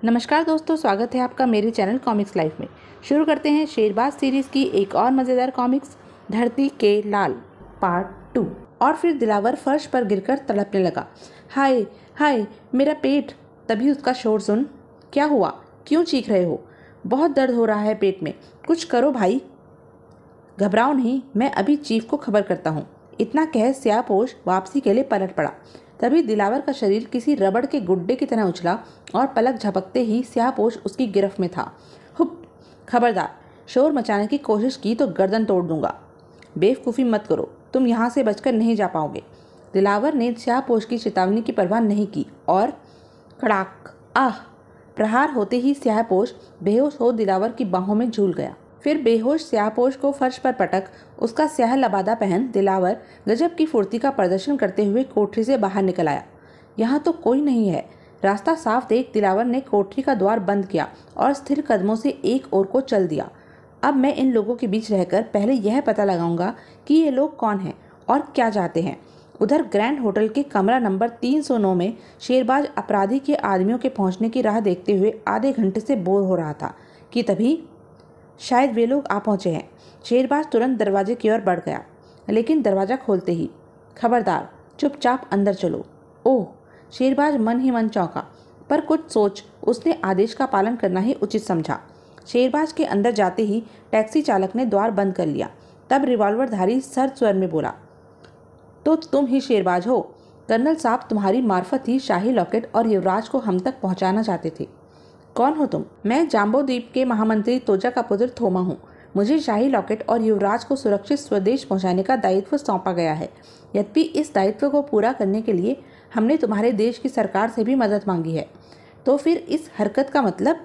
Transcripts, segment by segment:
नमस्कार दोस्तों, स्वागत है आपका मेरे चैनल कॉमिक्स लाइफ में। शुरू करते हैं शेरबाज सीरीज की एक और मज़ेदार कॉमिक्स, धरती के लाल पार्ट 2। और फिर दिलावर फर्श पर गिरकर तड़पने लगा। हाय हाय मेरा पेट। तभी उसका शोर सुन। क्या हुआ, क्यों चीख रहे हो? बहुत दर्द हो रहा है पेट में, कुछ करो भाई। घबराओ नहीं, मैं अभी चीफ को खबर करता हूँ। इतना कह स्यापोश वापसी के लिए पलट पड़ा। तभी दिलावर का शरीर किसी रबड़ के गुड्डे की तरह उछला और पलक झपकते ही स्यापोश उसकी गिरफ्त में था। हुप! खबरदार, शोर मचाने की कोशिश की तो गर्दन तोड़ दूंगा। बेवकूफ़ी मत करो, तुम यहाँ से बचकर नहीं जा पाओगे। दिलावर ने स्यापोश की चेतावनी की परवाह नहीं की और कड़ाक! आह! प्रहार होते ही स्यापोश बेहोश हो दिलावर की बाहों में झूल गया। फिर बेहोश स्यापोश को फर्श पर पटक उसका स्याह लबादा पहन दिलावर गजब की फुर्ती का प्रदर्शन करते हुए कोठरी से बाहर निकल आया। यहाँ तो कोई नहीं है, रास्ता साफ देख दिलावर ने कोठरी का द्वार बंद किया और स्थिर कदमों से एक ओर को चल दिया। अब मैं इन लोगों के बीच रहकर पहले यह पता लगाऊंगा कि ये लोग कौन हैं और क्या चाहते हैं। उधर ग्रैंड होटल के कमरा नंबर 309 में शेरबाज अपराधी के आदमियों के पहुंचने की राह देखते हुए आधे घंटे से बोर हो रहा था कि तभी शायद वे लोग आ पहुंचे हैं। शेरबाज तुरंत दरवाजे की ओर बढ़ गया, लेकिन दरवाज़ा खोलते ही खबरदार, चुपचाप अंदर चलो। ओह! शेरबाज मन ही मन चौंका, पर कुछ सोच उसने आदेश का पालन करना ही उचित समझा। शेरबाज के अंदर जाते ही टैक्सी चालक ने द्वार बंद कर लिया। तब रिवॉल्वरधारी सर्द स्वर में बोला, तो तुम ही शेरबाज हो? कर्नल साहब तुम्हारी मार्फत ही शाही लॉकेट और युवराज को हम तक पहुंचाना चाहते थे। कौन हो तुम? मैं जाम्बो द्वीप के महामंत्री तोजा का पुत्र थोमा हूँ। मुझे शाही लॉकेट और युवराज को सुरक्षित स्वदेश पहुंचाने का दायित्व सौंपा गया है। यद्यपि इस दायित्व को पूरा करने के लिए हमने तुम्हारे देश की सरकार से भी मदद मांगी है। तो फिर इस हरकत का मतलब?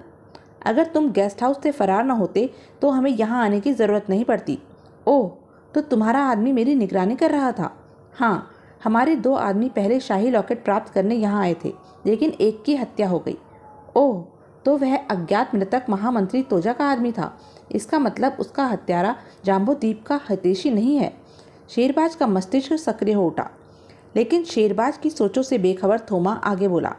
अगर तुम गेस्ट हाउस से फरार न होते तो हमें यहाँ आने की ज़रूरत नहीं पड़ती। ओह, तो तुम्हारा आदमी मेरी निगरानी कर रहा था? हाँ, हमारे 2 आदमी पहले शाही लॉकेट प्राप्त करने यहाँ आए थे, लेकिन एक की हत्या हो गई। ओह, तो वह अज्ञात मृतक महामंत्री तोजा का आदमी था। इसका मतलब उसका हत्यारा जाम्बो द्वीप का हितैषी नहीं है। शेरबाज का मस्तिष्क सक्रिय हो उठा, लेकिन शेरबाज की सोचों से बेखबर थोमा आगे बोला,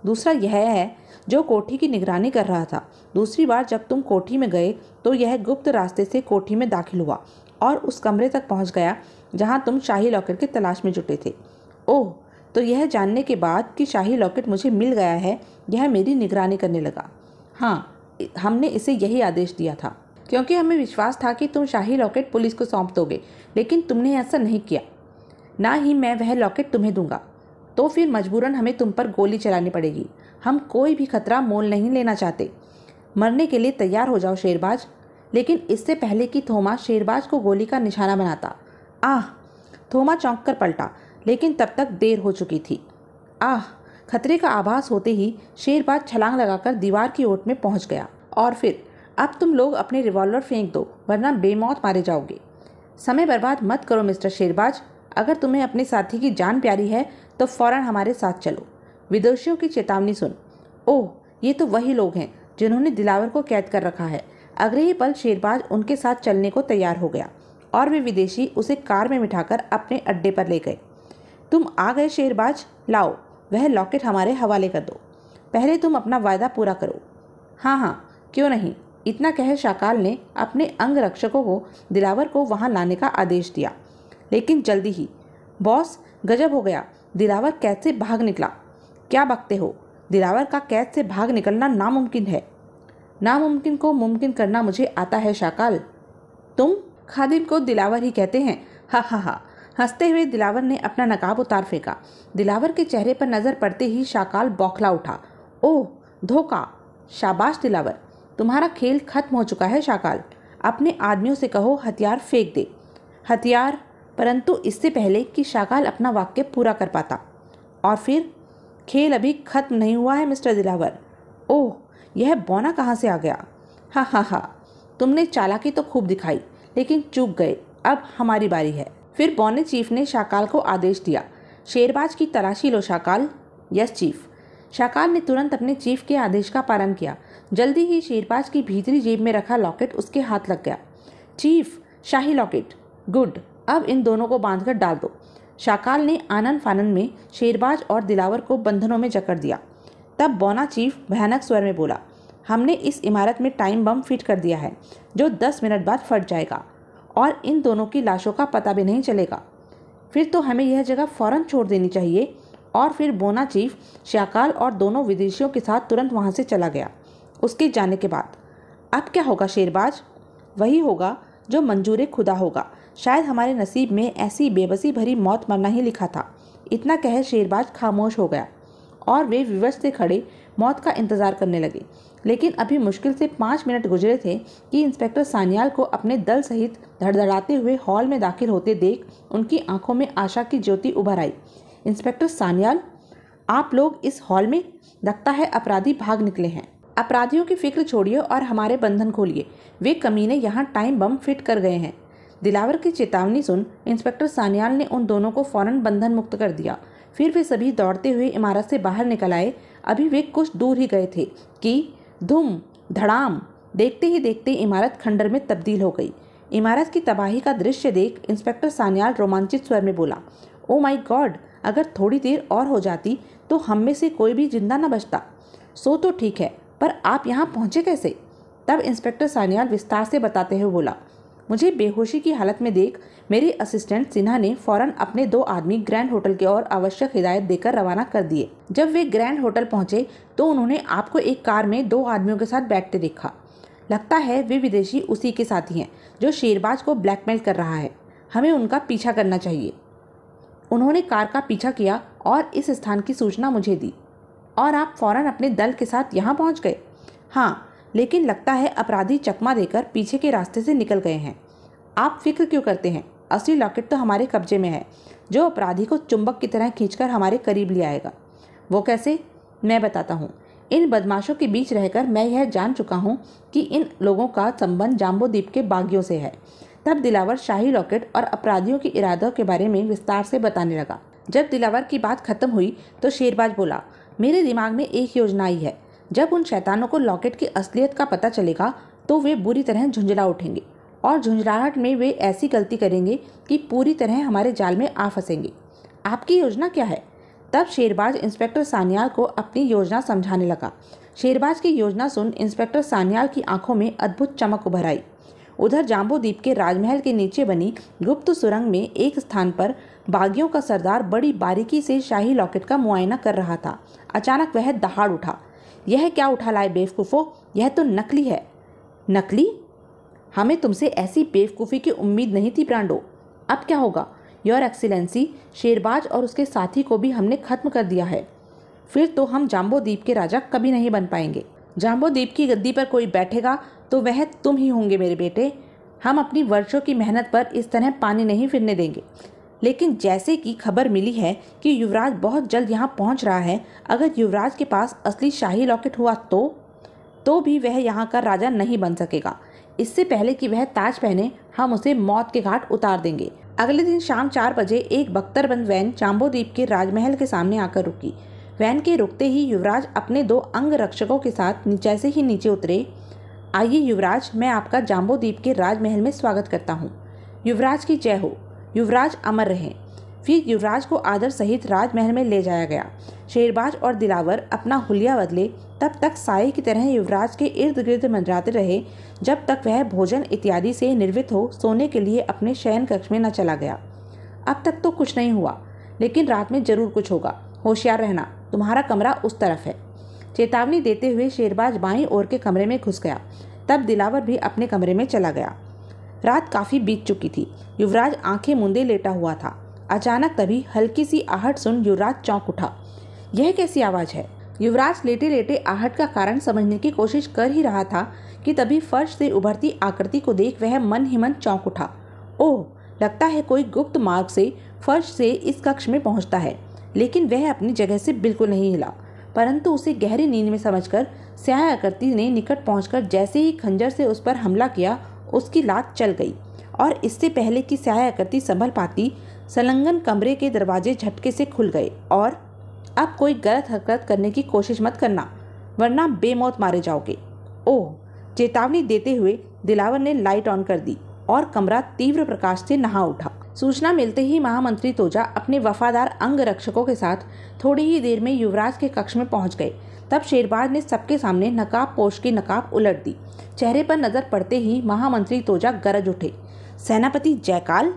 दूसरा यह है जो कोठी की निगरानी कर रहा था। दूसरी बार जब तुम कोठी में गए तो यह गुप्त रास्ते से कोठी में दाखिल हुआ और उस कमरे तक पहुंच गया जहां तुम शाही लॉकेट की तलाश में जुटे थे। ओह, तो यह जानने के बाद कि शाही लॉकेट मुझे मिल गया है, यह मेरी निगरानी करने लगा। हाँ, हमने इसे यही आदेश दिया था, क्योंकि हमें विश्वास था कि तुम शाही लॉकेट पुलिस को सौंप दोगे, लेकिन तुमने ऐसा नहीं किया। ना ही मैं वह लॉकेट तुम्हें दूंगा। तो फिर मजबूरन हमें तुम पर गोली चलानी पड़ेगी। हम कोई भी खतरा मोल नहीं लेना चाहते। मरने के लिए तैयार हो जाओ शेरबाज। लेकिन इससे पहले कि थोमा शेरबाज को गोली का निशाना बनाता, आह! थोमा चौंक कर पलटा, लेकिन तब तक देर हो चुकी थी। आह! खतरे का आभास होते ही शेरबाज छलांग लगाकर दीवार की ओट में पहुंच गया। और फिर, अब तुम लोग अपने रिवॉल्वर फेंक दो, वरना बेमौत मारे जाओगे। समय बर्बाद मत करो मिस्टर शेरबाज। अगर तुम्हें अपने साथी की जान प्यारी है तो फौरन हमारे साथ चलो। विदेशियों की चेतावनी सुन। ओह, ये तो वही लोग हैं जिन्होंने दिलावर को कैद कर रखा है। अगले ही पल शेरबाज उनके साथ चलने को तैयार हो गया और वे विदेशी उसे कार में बिठाकर अपने अड्डे पर ले गए। तुम आ गए शेरबाज, लाओ वह लॉकेट हमारे हवाले कर दो। पहले तुम अपना वायदा पूरा करो। हाँ हाँ, क्यों नहीं। इतना कह शाकाल ने अपने अंगरक्षकों को दिलावर को वहां लाने का आदेश दिया। लेकिन जल्दी ही, बॉस गजब हो गया, दिलावर कैद से भाग निकला। क्या बकते हो? दिलावर का कैद से भाग निकलना नामुमकिन है। नामुमकिन को मुमकिन करना मुझे आता है शाकाल। तुम खादिम को दिलावर ही कहते हैं? हा हा हा। हंसते हुए दिलावर ने अपना नकाब उतार फेंका। दिलावर के चेहरे पर नजर पड़ते ही शाकाल बौखला उठा। ओह, धोखा! शाबाश दिलावर, तुम्हारा खेल खत्म हो चुका है शाकाल। अपने आदमियों से कहो हथियार फेंक दे। हथियार? परंतु इससे पहले कि शाकाल अपना वाक्य पूरा कर पाता, और फिर, खेल अभी खत्म नहीं हुआ है मिस्टर दिलावर। ओह, यह बौना कहाँ से आ गया? हा हा हा, तुमने चालाकी तो खूब दिखाई, लेकिन चूक गए। अब हमारी बारी है। फिर बौने चीफ ने शाकाल को आदेश दिया, शेरबाज की तलाशी लो शाकाल। Yes chief. शाकाल ने तुरंत अपने चीफ के आदेश का पालन किया। जल्दी ही शेरबाज की भीतरी जेब में रखा लॉकेट उसके हाथ लग गया। चीफ, शाही लॉकेट। गुड, अब इन दोनों को बांधकर डाल दो। शाकाल ने आनन फानन में शेरबाज और दिलावर को बंधनों में जकड़ दिया। तब बोना चीफ भयानक स्वर में बोला, हमने इस इमारत में टाइम बम फिट कर दिया है जो 10 मिनट बाद फट जाएगा और इन दोनों की लाशों का पता भी नहीं चलेगा। फिर तो हमें यह जगह फौरन छोड़ देनी चाहिए। और फिर बोना चीफ श्याकाल और दोनों विदेशियों के साथ तुरंत वहाँ से चला गया। उसके जाने के बाद अब क्या होगा शेरबाज? वही होगा जो मंजूर खुदा होगा। शायद हमारे नसीब में ऐसी बेबसी भरी मौत मरना ही लिखा था। इतना कह शेरबाज खामोश हो गया और वे विवश से खड़े मौत का इंतजार करने लगे। लेकिन अभी मुश्किल से 5 मिनट गुजरे थे कि इंस्पेक्टर सान्याल को अपने दल सहित धड़धड़ाते हुए हॉल में दाखिल होते देख उनकी आंखों में आशा की ज्योति उभर आई। इंस्पेक्टर सान्याल, आप लोग इस हॉल में? लगता है अपराधी भाग निकले हैं। अपराधियों की फिक्र छोड़िए और हमारे बंधन खोलिए। वे कमीने यहाँ टाइम बम फिट कर गए हैं। दिलावर की चेतावनी सुन इंस्पेक्टर सान्याल ने उन दोनों को फौरन बंधन मुक्त कर दिया। फिर वे सभी दौड़ते हुए इमारत से बाहर निकल आए। अभी वे कुछ दूर ही गए थे कि धूम धड़ाम, देखते ही देखते इमारत खंडर में तब्दील हो गई। इमारत की तबाही का दृश्य देख इंस्पेक्टर सान्याल रोमांचित स्वर में बोला, ओ माय गॉड, अगर थोड़ी देर और हो जाती तो हम में से कोई भी जिंदा न बचता। सो तो ठीक है, पर आप यहाँ पहुँचे कैसे? तब इंस्पेक्टर सान्याल विस्तार से बताते हुए बोला, मुझे बेहोशी की हालत में देख मेरे असिस्टेंट सिन्हा ने फौरन अपने 2 आदमी ग्रैंड होटल की ओर आवश्यक हिदायत देकर रवाना कर दिए। जब वे ग्रैंड होटल पहुंचे तो उन्होंने आपको एक कार में 2 आदमियों के साथ बैठते देखा। लगता है वे विदेशी उसी के साथी हैं जो शेरबाज को ब्लैकमेल कर रहा है। हमें उनका पीछा करना चाहिए। उन्होंने कार का पीछा किया और इस स्थान की सूचना मुझे दी और आप फौरन अपने दल के साथ यहाँ पहुँच गए। हाँ, लेकिन लगता है अपराधी चकमा देकर पीछे के रास्ते से निकल गए हैं। आप फिक्र क्यों करते हैं? असली लॉकेट तो हमारे कब्जे में है जो अपराधी को चुंबक की तरह खींचकर हमारे करीब ले आएगा। वो कैसे? मैं बताता हूँ। इन बदमाशों के बीच रहकर मैं यह जान चुका हूँ कि इन लोगों का संबंध जाम्बो द्वीप के बागियों से है। तब दिलावर शाही लॉकेट और अपराधियों के इरादों के बारे में विस्तार से बताने लगा। जब दिलावर की बात खत्म हुई तो शेरबाज बोला, मेरे दिमाग में एक योजना आई है। जब उन शैतानों को लॉकेट की असलियत का पता चलेगा तो वे बुरी तरह झुंझला उठेंगे और झुंझलाहट में वे ऐसी गलती करेंगे कि पूरी तरह हमारे जाल में आ फंसेंगे। आपकी योजना क्या है? तब शेरबाज इंस्पेक्टर सान्याल को अपनी योजना समझाने लगा। शेरबाज की योजना सुन इंस्पेक्टर सान्याल की आंखों में अद्भुत चमक उभर आई। उधर जाम्बो द्वीप के राजमहल के नीचे बनी गुप्त सुरंग में एक स्थान पर बागियों का सरदार बड़ी बारीकी से शाही लॉकेट का मुआयना कर रहा था। अचानक वह दहाड़ उठा, यह क्या उठा लाए बेवकूफ़ो? यह तो नकली है। नकली? हमें तुमसे ऐसी बेवकूफ़ी की उम्मीद नहीं थी ब्रांडो। अब क्या होगा? योर एक्सीलेंसी, शेरबाज और उसके साथी को भी हमने खत्म कर दिया है। फिर तो हम जाम्बो द्वीप के राजा कभी नहीं बन पाएंगे। जाम्बो द्वीप की गद्दी पर कोई बैठेगा तो वह तुम ही होंगे मेरे बेटे। हम अपनी वर्षों की मेहनत पर इस तरह पानी नहीं फिरने देंगे। लेकिन जैसे कि खबर मिली है कि युवराज बहुत जल्द यहाँ पहुँच रहा है, अगर युवराज के पास असली शाही लॉकेट हुआ तो भी वह यहाँ का राजा नहीं बन सकेगा। इससे पहले कि वह ताज पहने हम उसे मौत के घाट उतार देंगे। अगले दिन शाम 4 बजे एक बख्तरबंद वैन जाम्बो द्वीप के राजमहल के सामने आकर रुकी। वैन के रुकते ही युवराज अपने 2 अंग रक्षकों के साथ जैसे ही नीचे उतरे, आइए युवराज, मैं आपका जाम्बो द्वीप के राजमहल में स्वागत करता हूँ। युवराज की जय हो, युवराज अमर रहें। फिर युवराज को आदर सहित राजमहल में ले जाया गया। शेरबाज और दिलावर अपना हुलिया बदले तब तक साये की तरह युवराज के इर्द गिर्द मंडराते रहे जब तक वह भोजन इत्यादि से निर्वित हो सोने के लिए अपने शयन कक्ष में न चला गया। अब तक तो कुछ नहीं हुआ, लेकिन रात में जरूर कुछ होगा। होशियार रहना, तुम्हारा कमरा उस तरफ है। चेतावनी देते हुए शेरबाज बाईं ओर के कमरे में घुस गया। तब दिलावर भी अपने कमरे में चला गया। रात काफ़ी बीत चुकी थी। युवराज आंखें मूंदे लेटा हुआ था। अचानक तभी हल्की सी आहट सुन युवराज चौंक उठा। यह कैसी आवाज़ है? युवराज लेटे लेटे आहट का कारण समझने की कोशिश कर ही रहा था कि तभी फर्श से उभरती आकृति को देख वह मन ही मन चौंक उठा। ओह, लगता है कोई गुप्त मार्ग से फर्श से इस कक्ष में पहुंचता है। लेकिन वह अपनी जगह से बिल्कुल नहीं हिला, परंतु उसे गहरी नींद में समझकर स्याह आकृति ने निकट पहुंचकर जैसे ही खंजर से उस पर हमला किया, उसकी लात चल गई और इससे पहले कि स्याह आकृति संभल पाती, संलग्न कमरे के दरवाजे झटके से खुल गए। और अब कोई गलत हरकत करने की कोशिश मत करना, वरना बेमौत मारे जाओगे। ओह, चेतावनी देते हुए दिलावर ने लाइट ऑन कर दी और कमरा तीव्र प्रकाश से नहा उठा। सूचना मिलते ही महामंत्री तोजा अपने वफादार अंग रक्षकों के साथ थोड़ी ही देर में युवराज के कक्ष में पहुंच गए। तब शेरबाज ने सबके सामने नकाब पोश की नकाब उलट दी। चेहरे पर नजर पड़ते ही महामंत्री तोजा गरज उठे। सेनापति जयकाल?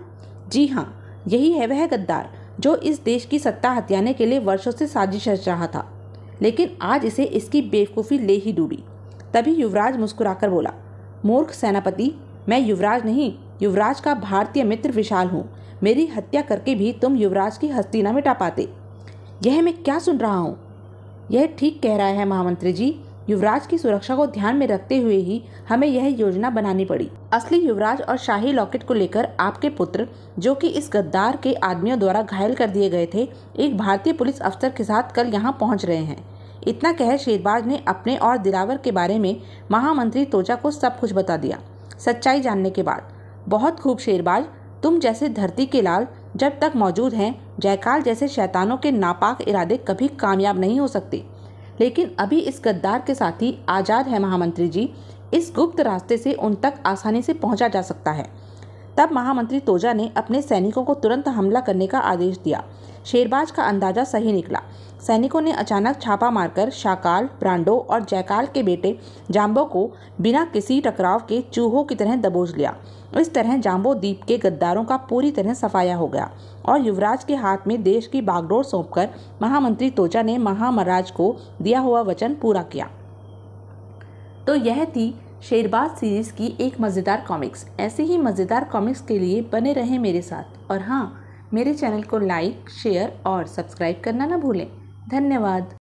जी हाँ, यही है वह गद्दार जो इस देश की सत्ता हथियाने के लिए वर्षों से साजिश रच रहा था, लेकिन आज इसे इसकी बेवकूफ़ी ले ही डूबी। तभी युवराज मुस्कुराकर बोला, मूर्ख सेनापति, मैं युवराज नहीं, युवराज का भारतीय मित्र विशाल हूँ। मेरी हत्या करके भी तुम युवराज की हस्ती न मिटा पाते। यह मैं क्या सुन रहा हूँ? यह ठीक कह रहा है महामंत्री जी। युवराज की सुरक्षा को ध्यान में रखते हुए ही हमें यह योजना बनानी पड़ी। असली युवराज और शाही लॉकेट को लेकर आपके पुत्र, जो कि इस गद्दार के आदमियों द्वारा घायल कर दिए गए थे, एक भारतीय पुलिस अफसर के साथ कल यहाँ पहुँच रहे हैं। इतना कह शेरबाज ने अपने और दिलावर के बारे में महामंत्री तोजा को सब कुछ बता दिया। सच्चाई जानने के बाद, बहुत खूब शेरबाज, तुम जैसे धरती के लाल जब तक मौजूद हैं, जयकाल जैसे शैतानों के नापाक इरादे कभी कामयाब नहीं हो सकते। लेकिन अभी इस गद्दार के साथी आज़ाद है महामंत्री जी। इस गुप्त रास्ते से उन तक आसानी से पहुंचा जा सकता है। तब महामंत्री तोजा ने अपने सैनिकों को तुरंत हमला करने का आदेश दिया। शेरबाज का अंदाजा सही निकला। सैनिकों ने अचानक छापा मारकर शाकाल, ब्रांडो और जयकाल के बेटे जाम्बो को बिना किसी टकराव के चूहों की तरह दबोच लिया। इस तरह जाम्बो द्वीप के गद्दारों का पूरी तरह सफाया हो गया और युवराज के हाथ में देश की बागडोर सौंपकर महामंत्री तोजा ने महाराज को दिया हुआ वचन पूरा किया। तो यह थी शेरबाज सीरीज़ की एक मज़ेदार कॉमिक्स। ऐसे ही मज़ेदार कॉमिक्स के लिए बने रहें मेरे साथ, और हाँ, मेरे चैनल को लाइक, शेयर और सब्सक्राइब करना ना भूलें। धन्यवाद।